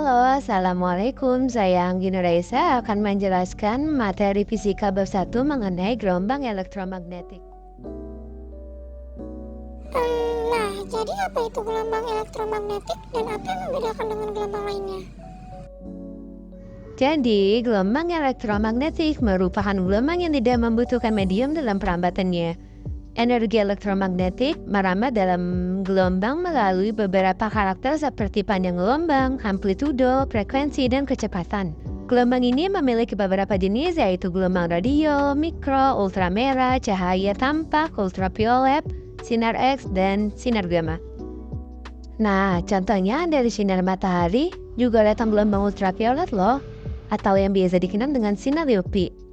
Halo, Assalamualaikum. Saya Anggina Raisa akan menjelaskan materi fisika bab 1 mengenai gelombang elektromagnetik. Jadi apa itu gelombang elektromagnetik dan apa yang membedakan dengan gelombang lainnya? Jadi, gelombang elektromagnetik merupakan gelombang yang tidak membutuhkan medium dalam perambatannya. Energi elektromagnetik merambat dalam gelombang melalui beberapa karakter seperti panjang gelombang, amplitudo, frekuensi, dan kecepatan. Gelombang ini memiliki beberapa jenis yaitu gelombang radio, mikro, ultramerah, cahaya tampak, ultraviolet, sinar X, dan sinar gamma. Nah, contohnya dari sinar matahari juga datang gelombang ultraviolet loh, atau yang biasa dikenal dengan sinar UV.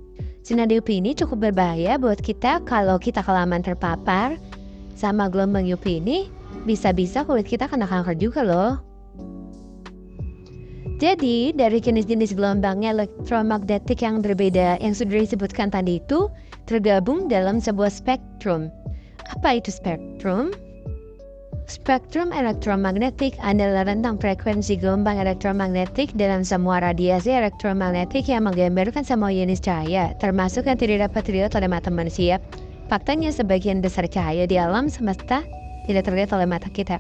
Sinar UV ini cukup berbahaya buat kita kalau kita kelamaan terpapar sama gelombang UV ini, bisa-bisa kulit kita kena kanker juga loh. Jadi, dari jenis-jenis gelombang elektromagnetik yang berbeda yang sudah disebutkan tadi itu tergabung dalam sebuah spektrum. Apa itu spektrum? Spektrum elektromagnetik adalah rentang frekuensi gelombang elektromagnetik dalam semua radiasi elektromagnetik yang menggambarkan semua jenis cahaya, termasuk yang tidak dapat dilihat oleh mata manusia. Faktanya sebagian besar cahaya di alam semesta tidak terlihat oleh mata kita.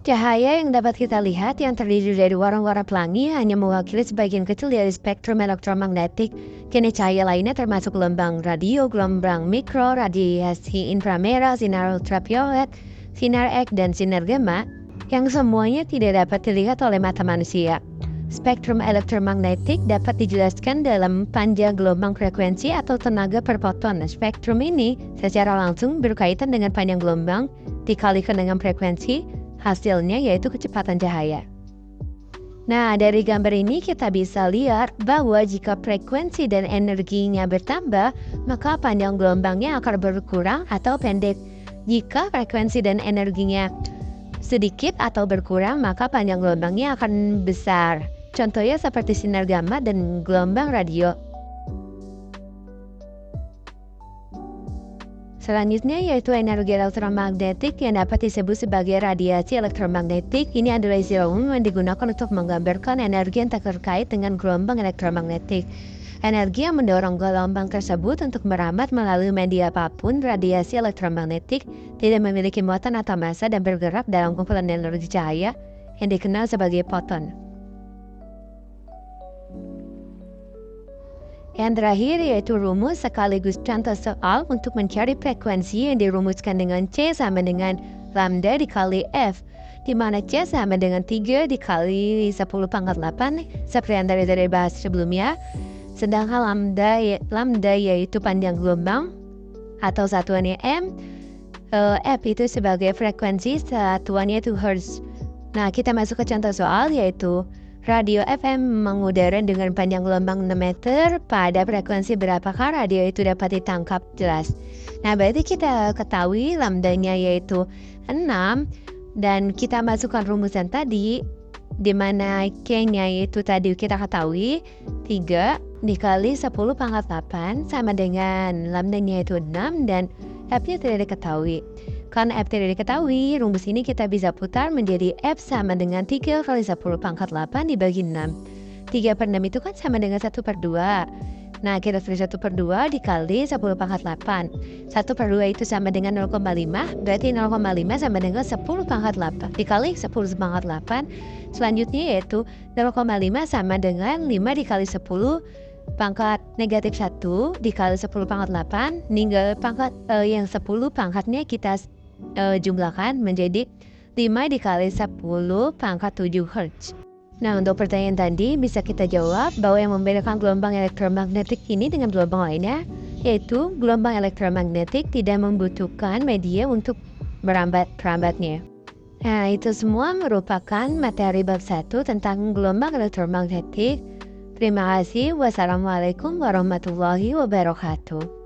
Cahaya yang dapat kita lihat yang terdiri dari warna-warna pelangi hanya mewakili sebagian kecil dari spektrum elektromagnetik. Jenis cahaya lainnya termasuk gelombang radio, gelombang mikro, radiasi inframerah, sinar ultraviolet, sinar X, dan sinar gamma yang semuanya tidak dapat dilihat oleh mata manusia. Spektrum elektromagnetik dapat dijelaskan dalam panjang gelombang frekuensi atau tenaga per foton. Spektrum ini secara langsung berkaitan dengan panjang gelombang dikalikan dengan frekuensi, hasilnya yaitu kecepatan cahaya. Nah, dari gambar ini kita bisa lihat bahwa jika frekuensi dan energinya bertambah, maka panjang gelombangnya akan berkurang atau pendek. Jika frekuensi dan energinya sedikit atau berkurang, maka panjang gelombangnya akan besar. Contohnya seperti sinar gamma dan gelombang radio. Selanjutnya yaitu energi elektromagnetik yang dapat disebut sebagai radiasi elektromagnetik. Ini adalah istilah umum yang digunakan untuk menggambarkan energi yang terkait dengan gelombang elektromagnetik. Energi yang mendorong gelombang tersebut untuk merambat melalui media apapun. Radiasi elektromagnetik tidak memiliki muatan atau massa dan bergerak dalam kumpulan energi cahaya yang dikenal sebagai foton. Yang terakhir yaitu rumus sekaligus contoh soal untuk mencari frekuensi yang dirumuskan dengan C sama dengan lambda dikali F, di mana C sama dengan 3 dikali 10 pangkat 8 seperti yang dari bahas sebelumnya. Sedangkan lambda yaitu panjang gelombang atau satuannya M, F itu sebagai frekuensi, satuannya itu Hertz. Nah, kita masuk ke contoh soal yaitu radio FM mengudara dengan panjang gelombang 6 meter pada frekuensi berapakah radio itu dapat ditangkap jelas. Nah, berarti kita ketahui lambdanya yaitu 6 dan kita masukkan rumusan tadi di mana K-nya itu tadi kita ketahui 3 dikali 10 pangkat 8 sama dengan lambdanya itu 6 dan F-nya tidak diketahui. Karena F tidak diketahui, rumus ini kita bisa putar menjadi F sama dengan 3 kali 10 pangkat 8 dibagi 6. 3 per 6 itu kan sama dengan 1 per 2. Nah, kita tulis 1 per 2 dikali 10 pangkat 8. 1 per 2 itu sama dengan 0,5, berarti 0,5 sama dengan 10 pangkat 8. Dikali 10 pangkat 8, selanjutnya yaitu 0,5 sama dengan 5 dikali 10 pangkat negatif 1 dikali 10 pangkat 8, hingga pangkat yang 10 pangkatnya kita jumlahkan menjadi 5 dikali 10 pangkat 7 Hz. Nah, untuk pertanyaan tadi bisa kita jawab bahwa yang membedakan gelombang elektromagnetik ini dengan gelombang lainnya yaitu gelombang elektromagnetik tidak membutuhkan media untuk merambatnya. Nah, itu semua merupakan materi bab 1 tentang gelombang elektromagnetik. Terima kasih. Wassalamualaikum warahmatullahi wabarakatuh.